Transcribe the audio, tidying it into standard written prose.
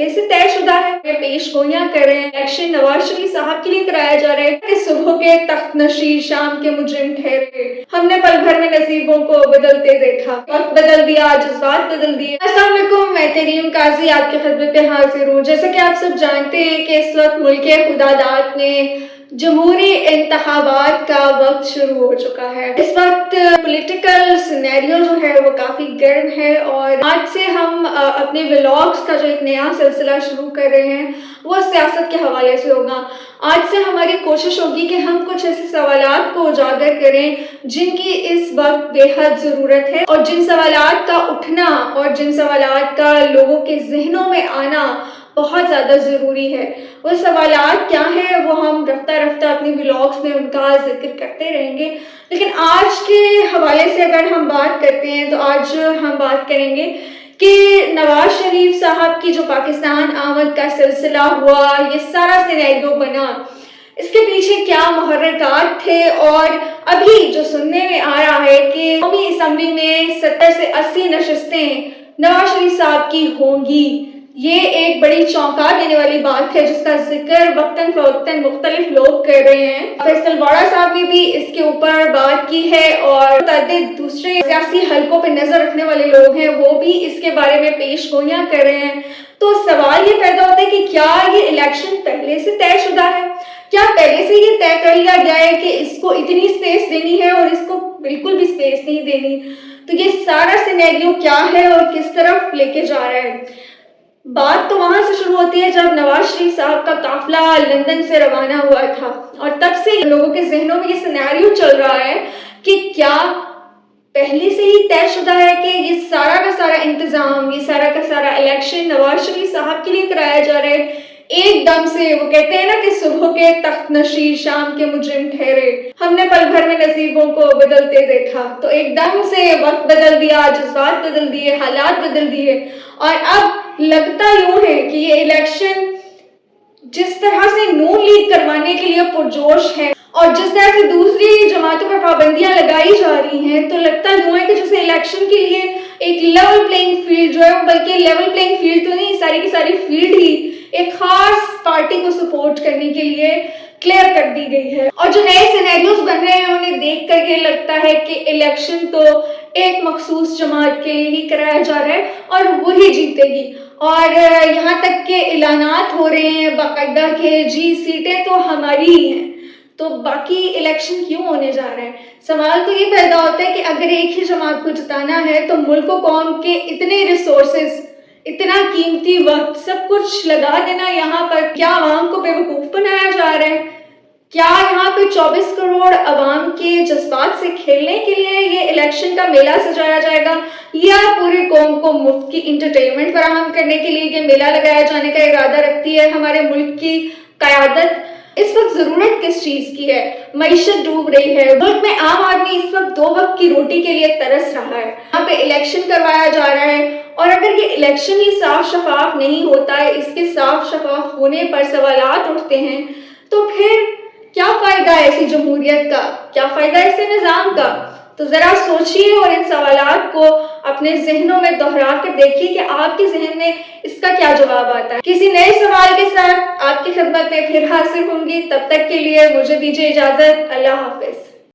पहले से तय शुदा है। ये पेश गोइयां कर रहे हैं, इलेक्शन नवाज शरीफ साहब के लिए कराया जा रहा है कि सुबह के तख्त नशीर शाम के मुजरिम ठहरे। हमने पल भर में नसीबों को बदलते देखा, वक्त बदल दिया, जज्बात बदल दिए। अस्सलाम वालेकुम, मैं तरीम काजी आपके खिदमत पे हाजिर हूँ। जैसा कि आप सब जानते हैं कि इस वक्त मुल्क खुदादात में जमहूरी इंतखाबात का वक्त शुरू हो चुका है। इस वक्त पॉलिटिकल सिनेरियो जो है वो काफ़ी गर्म है और आज से हम अपने व्लॉग्स का जो एक नया सिलसिला शुरू कर रहे हैं वो सियासत के हवाले से होगा। आज से हमारी कोशिश होगी कि हम कुछ ऐसे सवालात को उजागर करें जिनकी इस वक्त बेहद ज़रूरत है और जिन सवालात का उठना और जिन सवालात का लोगों के जहनों में आना बहुत ज़्यादा ज़रूरी है। वो सवालात क्या हैं वो हम रफ्ता रफ्ता अपनी व्लॉग्स में उनका जिक्र करते रहेंगे। लेकिन आज के हवाले से अगर हम बात करते हैं तो आज हम बात करेंगे कि नवाज शरीफ साहब की जो पाकिस्तान आमद का सिलसिला हुआ, ये सारा सिनेरियो बना, इसके पीछे क्या मुहर्रिकात थे और अभी जो सुनने में आ रहा है कि कौमी असम्बली में 70 से 80 नशस्तें नवाज शरीफ साहब की होंगी, ये एक बड़ी चौंका देने वाली बात है जिसका जिक्र वक्तन फवक्तन मुख्तलिफ लोग कर रहे हैं। फैसल वाड़ा साहब ने भी इसके ऊपर बात की है और दूसरे सियासी हलकों पर नजर रखने वाले लोग हैं वो भी इसके बारे में पेश गोइयां कर रहे हैं। तो सवाल ये पैदा होता है कि क्या ये इलेक्शन पहले से तय शुदा है? क्या पहले से ये तय कर लिया गया है कि इसको इतनी स्पेस देनी है और इसको बिल्कुल भी स्पेस नहीं देनी? तो ये सारा सिनेरियो क्या है और किस तरफ लेके जा रहा है? बात तो वहां से शुरू होती है जब नवाज शरीफ साहब का काफिला लंदन से रवाना हुआ था और तब से लोगों के जहनों में ये सिनेरियो चल रहा है कि क्या पहले से ही तय शुदा है कि ये सारा का सारा इंतजाम, ये सारा का सारा इलेक्शन नवाज शरीफ साहब के लिए कराया जा रहा है। एकदम से वो कहते हैं ना कि सुबह के तख्त नशीर शाम के मुजरिम ठहरे। हमने पल भर में नसीबों को बदलते देखा, तो एकदम से वक्त बदल दिया, जज्बात बदल दिए, हालात बदल दिए और अब लगता यूं है कि ये इलेक्शन जिस तरह से नून लीग करवाने के लिए पुरजोश है और जिस तरह से दूसरी जमातों पर पाबंदियां लगाई जा रही हैं, तो लगता यूं है कि जैसे इलेक्शन के लिए एक लेवल प्लेइंग फील्ड जो है, बल्कि लेवल प्लेइंग फील्ड तो नहीं, सारी की सारी फील्ड ही एक खास पार्टी को सपोर्ट करने के लिए क्लियर कर दी गई है। और जो नए सिनेरियोज बन रहे हैं उन्हें देख करके लगता है कि इलेक्शन तो एक मखसूस जमात के लिए ही कराया जा रहा है और वही जीतेगी। और यहाँ तक के ऐलानात हो रहे हैं बाकायदा के जी सीटें तो हमारी ही हैं, तो बाकी इलेक्शन क्यों होने जा रहे हैं? सवाल तो ये पैदा होता है कि अगर एक ही जमात को जिताना है तो मुल्क को कौम के इतने रिसोर्सेज, इतना कीमती वक्त, सब कुछ लगा देना यहाँ पर, क्या आवाम को बेवकूफ़ बनाया जा रहा है? क्या यहाँ पे 24 करोड़ अवाम के जज्बात से खेलने के लिए ये इलेक्शन का मेला सजाया जाएगा या पूरी कौम को मुफ्त की इंटरटेनमेंट फराहम करने के लिए ये मेला लगाया जाने का इरादा रखती है हमारे मुल्क की क़यादत? इस वक्त ज़रूरत किस चीज़ की है? मईशत डूब रही है, मुल्क में आम आदमी इस वक्त 2 वक्त की रोटी के लिए तरस रहा है। यहाँ पे इलेक्शन करवाया जा रहा है और अगर ये इलेक्शन ही साफ शफाफ नहीं होता है, इसके साफ शफाफ होने पर सवालात उठते हैं, तो फिर क्या फ़ायदा है ऐसी जमहूरियत का? क्या फ़ायदा ऐसे निज़ाम का? तो ज़रा सोचिए और इन सवालात को अपने जहनों में दोहरा कर देखिए कि आपके जहन में इसका क्या जवाब आता है। किसी नए सवाल के साथ आपकी खिदमत में फिर हाजिर होंगी, तब तक के लिए मुझे दीजिए इजाज़त। अल्लाह हाफ़िज़।